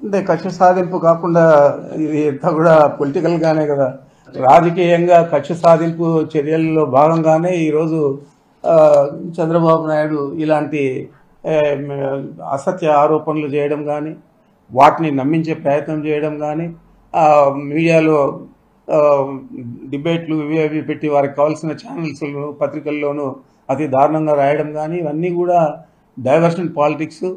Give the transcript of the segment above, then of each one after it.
అంటే కక్ష సాధింపు కాకుండా ఇది అంతా కూడా పొలిటికల్గానే కదా, రాజకీయంగా కక్ష సాధింపు చర్యల్లో భాగంగానే ఈరోజు ఆ, చంద్రబాబు నాయుడు ఇలాంటి ఆ, అసత్య ఆరోపణలు చేయడం కానీ, వాటిని నమ్మించే ప్రయత్నం చేయడం కానీ, మీడియాలో ఆ, డిబేట్లు ఇవి అవి పెట్టి వారికి కావాల్సిన ఛానల్స్లో పత్రికల్లోనూ అతి దారుణంగా రాయడం కానీ, ఇవన్నీ కూడా డైవర్షన్ పాలిటిక్స్,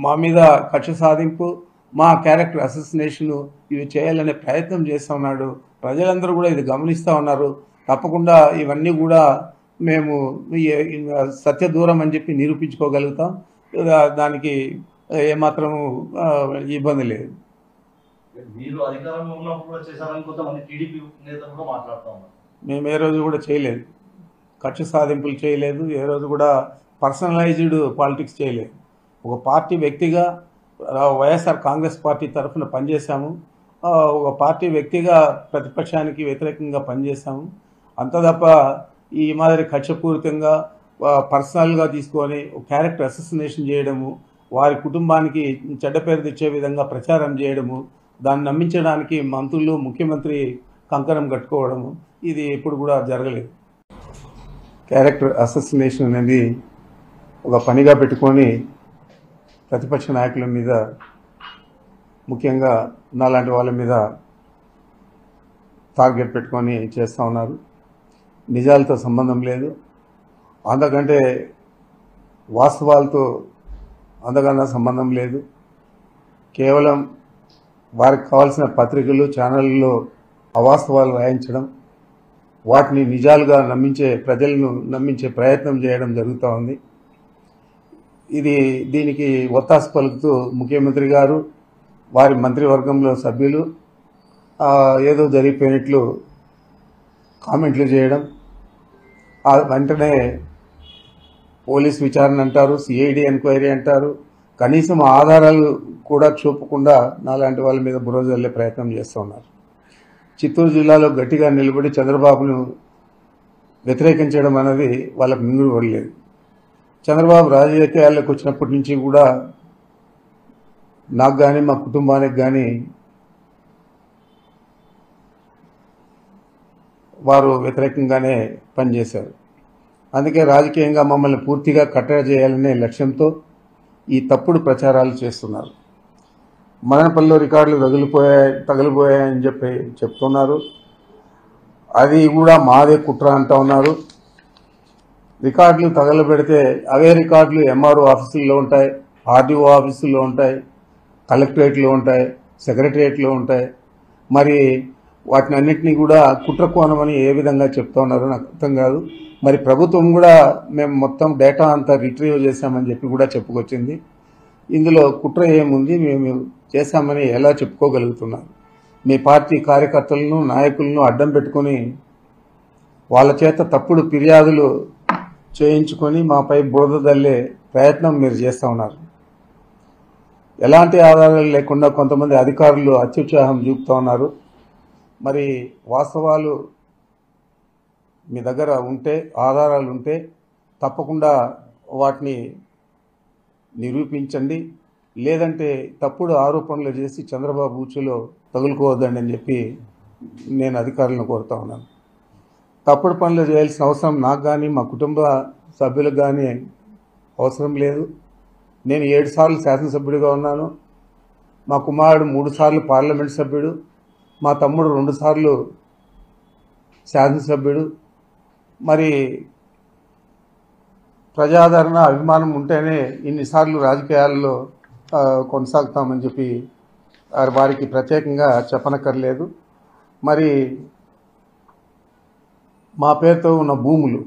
మా మీద కక్ష సాధింపు, మా క్యారెక్టర్ అసోసినేషను ఇవి చేయాలనే ప్రయత్నం చేస్తూ ఉన్నాడు. ప్రజలందరూ కూడా ఇది గమనిస్తూ ఉన్నారు. తప్పకుండా ఇవన్నీ కూడా మేము సత్య దూరం అని చెప్పి నిరూపించుకోగలుగుతాం. దానికి ఏమాత్రము ఇబ్బంది లేదు. మీరు అధికారంలో ఉన్నప్పుడు కూడా చేశారని కొంతమంది టీడీపీ నేతలు కూడా మాట్లాడుతూ ఉన్నారు. మేము ఏ రోజు కూడా చేయలేదు, కక్ష సాధింపులు చేయలేదు, ఏ రోజు కూడా పర్సనలైజ్డ్ పాలిటిక్స్ చేయలేదు. ఒక పార్టీ వ్యక్తిగా వైఎస్ఆర్ కాంగ్రెస్ పార్టీ తరఫున పనిచేశాము, ఒక పార్టీ వ్యక్తిగా ప్రతిపక్షానికి వ్యతిరేకంగా పనిచేశాము. అంత తప్ప ఈ మాదిరి కక్షపూరితంగా పర్సనల్గా తీసుకొని క్యారెక్టర్ అసోసినేషన్ చేయడము, వారి కుటుంబానికి చెడ్డ పేరు తెచ్చే విధంగా ప్రచారం చేయడము, దాన్ని నమ్మించడానికి మంత్రులు ముఖ్యమంత్రి కంకణం కట్టుకోవడము, ఇది ఎప్పుడు కూడా జరగలేదు. క్యారెక్టర్ అసోసినేషన్ అనేది ఒక పనిగా పెట్టుకొని ప్రతిపక్ష నాయకుల మీద, ముఖ్యంగా నాలాంటి వాళ్ళ మీద టార్గెట్ పెట్టుకొని చేస్తూ ఉన్నారు. నిజాలతో సంబంధం లేదు, అంతకంటే వాస్తవాలతో అంతకన్నా సంబంధం లేదు. కేవలం వారికి కావాల్సిన పత్రికలు ఛానళ్ళలో అవాస్తవాలు రాయించడం, వాటిని నిజాలుగా ప్రజలను నమ్మించే ప్రయత్నం చేయడం జరుగుతూ ఉంది. దీనికి ఒత్తాసు పలుకుతూ ముఖ్యమంత్రి గారు, వారి మంత్రివర్గంలో సభ్యులు ఏదో జరిగిపోయినట్లు కామెంట్లు చేయడం, వెంటనే పోలీస్ విచారణ అంటారు, సిఐడి ఎంక్వైరీ అంటారు, కనీసం ఆధారాలు కూడా చూపకుండా నాలాంటి వాళ్ళ మీద బురద జల్లే ప్రయత్నం చేస్తూ ఉన్నారు. చిత్తూరు జిల్లాలో గట్టిగా నిలబడి చంద్రబాబును వ్యతిరేకించడం అనేది వాళ్ళకు మింగుడు పడలేదు. చంద్రబాబు రాజకీయాల్లోకి వచ్చినప్పటి నుంచి కూడా నాకు కానీ మా కుటుంబానికి కానీ వారు వ్యతిరేకంగానే పనిచేశారు. అందుకే రాజకీయంగా మమ్మల్ని పూర్తిగా కట్టడి చేయాలనే లక్ష్యంతో ఈ తప్పుడు ప్రచారాలు చేస్తున్నారు. మదనపల్లిలో రికార్డులు తగిలిపోయాయని చెప్తున్నారు. అది కూడా మాదే కుట్ర అంటూ ఉన్నారు. రికార్డులు తగలబెడితే అవే రికార్డులు ఎంఆర్ఓ ఆఫీసుల్లో ఉంటాయి, ఆర్డీఓ ఆఫీసుల్లో ఉంటాయి, కలెక్టరేట్లో ఉంటాయి, సెక్రటరియట్లో ఉంటాయి. మరి వాటిని అన్నింటినీ కూడా కుట్ర కోణమని ఏ విధంగా చెప్తా ఉన్నారో నాకు అర్థం కాదు. మరి ప్రభుత్వం కూడా మేము మొత్తం డేటా అంతా రిట్రీవ్ చేశామని చెప్పి కూడా చెప్పుకొచ్చింది. ఇందులో కుట్ర ఏముంది, మేము చేశామని ఎలా చెప్పుకోగలుగుతున్నారు? మీ పార్టీ కార్యకర్తలను నాయకులను అడ్డం పెట్టుకొని వాళ్ళ చేత తప్పుడు ఫిర్యాదులు చేయించుకొని మాపై బురద దల్లే ప్రయత్నం మీరు చేస్తూ ఉన్నారు. ఎలాంటి ఆధారాలు లేకుండా కొంతమంది అధికారులు అత్యుత్సాహం చూపుతూ ఉన్నారు. మరి వాస్తవాలు మీ దగ్గర ఉంటే, ఆధారాలు ఉంటే తప్పకుండా వాటిని నిరూపించండి. లేదంటే తప్పుడు ఆరోపణలు చేసి చంద్రబాబు ఉచ్చులో తగులుకోవద్దండి అని చెప్పి నేను అధికారులను కోరుతా ఉన్నాను. తప్పుడు పనులు చేయాల్సిన అవసరం నాకు కానీ మా కుటుంబ సభ్యులకు కానీ అవసరం లేదు. నేను 7 సార్లు శాసనసభ్యుడిగా ఉన్నాను. మా కుమారుడు 3 సార్లు పార్లమెంట్ సభ్యుడు, మా తమ్ముడు 2 సార్లు శాసనసభ్యుడు. మరి ప్రజాదరణ అభిమానం ఉంటేనే ఇన్నిసార్లు రాజకీయాల్లో కొనసాగుతామని చెప్పి వారికి ప్రత్యేకంగా చెప్పనక్కర్లేదు. మరి మా పేరుతో ఉన్న భూములు,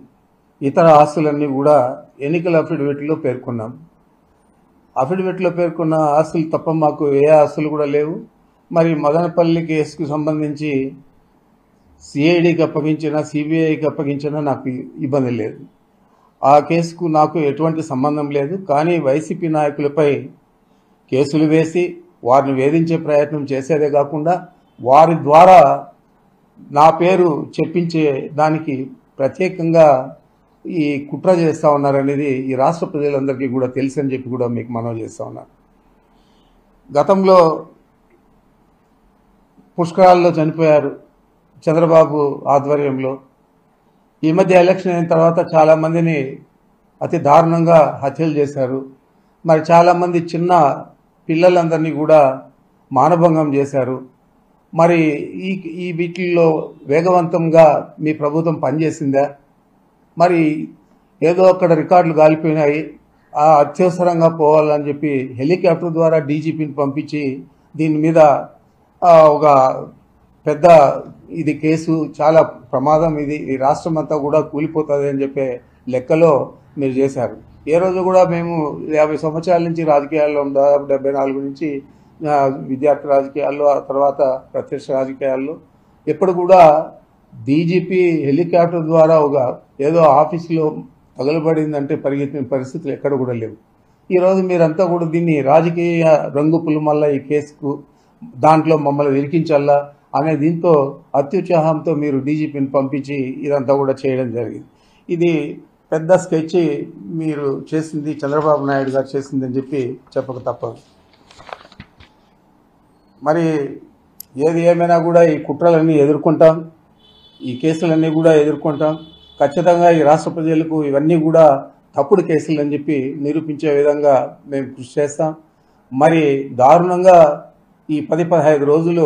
ఇతర ఆస్తులన్నీ కూడా ఎన్నికల అఫిడవిట్లో పేర్కొన్నాం. అఫిడవిట్లో పేర్కొన్న ఆస్తులు తప్ప మాకు ఏ ఆస్తులు కూడా లేవు. మరి మదనపల్లి కేసుకు సంబంధించి సిఐడికి అప్పగించిన, సిబిఐకి అప్పగించినా నాకు ఇబ్బంది లేదు. ఆ కేసుకు నాకు ఎటువంటి సంబంధం లేదు. కానీ వైసీపీ నాయకులపై కేసులు వేసి వారిని వేధించే ప్రయత్నం చేసేదే కాకుండా వారి ద్వారా నా పేరు చెప్పించే దానికి ప్రత్యేకంగా ఈ కుట్ర చేస్తూ ఉన్నారనేది ఈ రాష్ట్ర ప్రజలందరికీ కూడా తెలుసని చెప్పి కూడా మీకు మనవి చేస్తూ ఉన్నాను. గతంలో పుష్కరాల్లో చనిపోయారు చంద్రబాబు ఆధ్వర్యంలో. ఈ మధ్య ఎలక్షన్ అయిన తర్వాత చాలామందిని అతి దారుణంగా హత్యలు చేశారు. మరి చాలామంది చిన్న పిల్లలందరినీ కూడా మానభంగం చేశారు. మరి ఈ వీటిల్లో వేగవంతంగా మీ ప్రభుత్వం పనిచేసిందా? మరి ఏదో అక్కడ రికార్డులు గాలిపోయినాయి, అత్యవసరంగా పోవాలని చెప్పి హెలికాప్టర్ ద్వారా డీజీపీని పంపించి దీని మీద ఒక పెద్ద ఇది కేసు, చాలా ప్రమాదం, ఇది ఈ రాష్ట్రం అంతా కూడా కూలిపోతుంది అని చెప్పే లెక్కలో మీరు చేశారు. ఏ రోజు కూడా మేము 50 సంవత్సరాల నుంచి రాజకీయాల్లో, దాదాపు 74 నుంచి విద్యార్థి రాజకీయాల్లో, ఆ తర్వాత ప్రత్యక్ష రాజకీయాల్లో ఎప్పుడు కూడా డీజీపీ హెలికాప్టర్ ద్వారా ఒక ఏదో ఆఫీసులో తగలబడిందంటే పరిగెత్తిన పరిస్థితులు ఎక్కడ కూడా లేవు. ఈరోజు మీరంతా కూడా దీన్ని రాజకీయ రంగు పులుమల్ల ఈ కేసుకు దాంట్లో మమ్మల్ని ఇరికించాలా అనే దీంతో అత్యుత్సాహంతో మీరు డీజీపీని పంపించి ఇదంతా కూడా చేయడం జరిగింది. ఇది పెద్ద స్కెచ్ మీరు చేసింది, చంద్రబాబు నాయుడు గారు చేసిందని చెప్పి చెప్పక తప్పదు. మరి ఏది ఏమైనా కూడా ఈ కుట్రలన్నీ ఎదుర్కొంటాం, ఈ కేసులన్నీ కూడా ఎదుర్కొంటాం. ఖచ్చితంగా ఈ రాష్ట్ర ప్రజలకు ఇవన్నీ కూడా తప్పుడు కేసులు అని చెప్పి నిరూపించే విధంగా మేము కృషి చేస్తాం. మరి దారుణంగా ఈ 10-15 రోజులు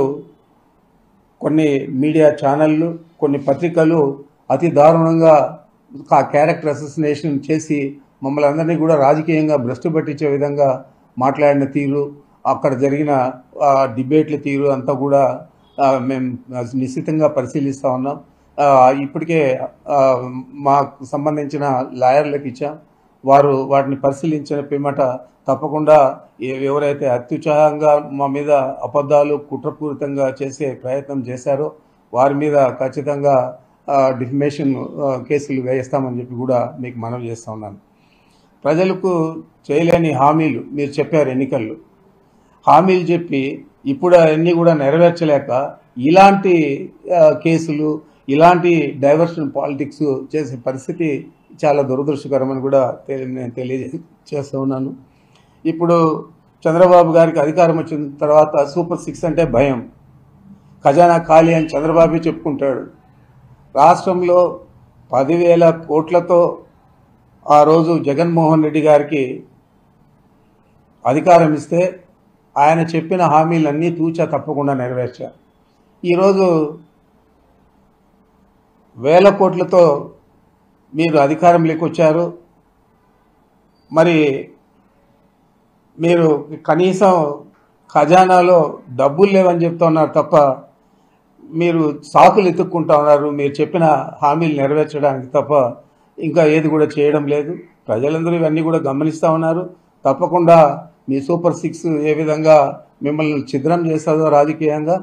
కొన్ని మీడియా ఛానళ్ళు, కొన్ని పత్రికలు అతి దారుణంగా క్యారెక్టర్ అసోసినేషన్ చేసి మమ్మల్ని అందరినీ కూడా రాజకీయంగా భ్రష్టు పట్టించే విధంగా మాట్లాడిన తీరు, అక్కడ జరిగిన డిబేట్ల తీరు అంతా కూడా మేము నిశ్చితంగా పరిశీలిస్తూ ఉన్నాం. ఇప్పటికే మాకు సంబంధించిన లాయర్లకు ఇచ్చాం. వారు వాటిని పరిశీలించిన పిమ్మట తప్పకుండా ఎవరైతే అత్యుత్సాహంగా మా మీద అబద్ధాలు కుట్రపూరితంగా చేసే ప్రయత్నం చేశారో వారి మీద ఖచ్చితంగా డిఫమేషన్ కేసులు వేయిస్తామని చెప్పి కూడా మీకు మనవి చేస్తూ ఉన్నాను. ప్రజలకు చేయలేని హామీలు మీరు చెప్పారు ఎన్నికల్లో, హామీలు చెప్పి ఇప్పుడు అవన్నీ కూడా నెరవేర్చలేక ఇలాంటి కేసులు, ఇలాంటి డైవర్షన్ పాలిటిక్స్ చేసే పరిస్థితి చాలా దురదృష్టకరమని కూడా నేను తెలియజేస్తూ ఉన్నాను. ఇప్పుడు చంద్రబాబు గారికి అధికారం వచ్చిన తర్వాత సూపర్ 6 అంటే భయం, ఖజానా ఖాళీ అని చంద్రబాబు చెప్పుకుంటాడు. రాష్ట్రంలో 10,000 కోట్లతో ఆ రోజు జగన్మోహన్ రెడ్డి గారికి అధికారం ఇస్తే ఆయన చెప్పిన హామీలన్నీ తూచా తప్పకుండా నెరవేర్చారు. ఈరోజు 1000 కోట్లతో మీరు అధికారంలోకి వచ్చారు. మరి మీరు కనీసం ఖజానాలో డబ్బులు లేవని చెప్తున్నారు తప్ప మీరు సాకులు ఎత్తుక్కుంటా ఉన్నారు. మీరు చెప్పిన హామీలు నెరవేర్చడానికి తప్ప ఇంకా ఏది కూడా చేయడం లేదు. ప్రజలందరూ ఇవన్నీ కూడా గమనిస్తూ ఉన్నారు. తప్పకుండా మీ సూపర్ 6 ఏ విధంగా మిమ్మల్ని ఛిద్రం చేస్తుందో రాజకీయంగా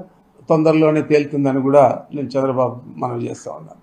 తొందరలోనే తేలుతుందని కూడా నేను చంద్రబాబు మనవి చేస్తూ ఉన్నాను.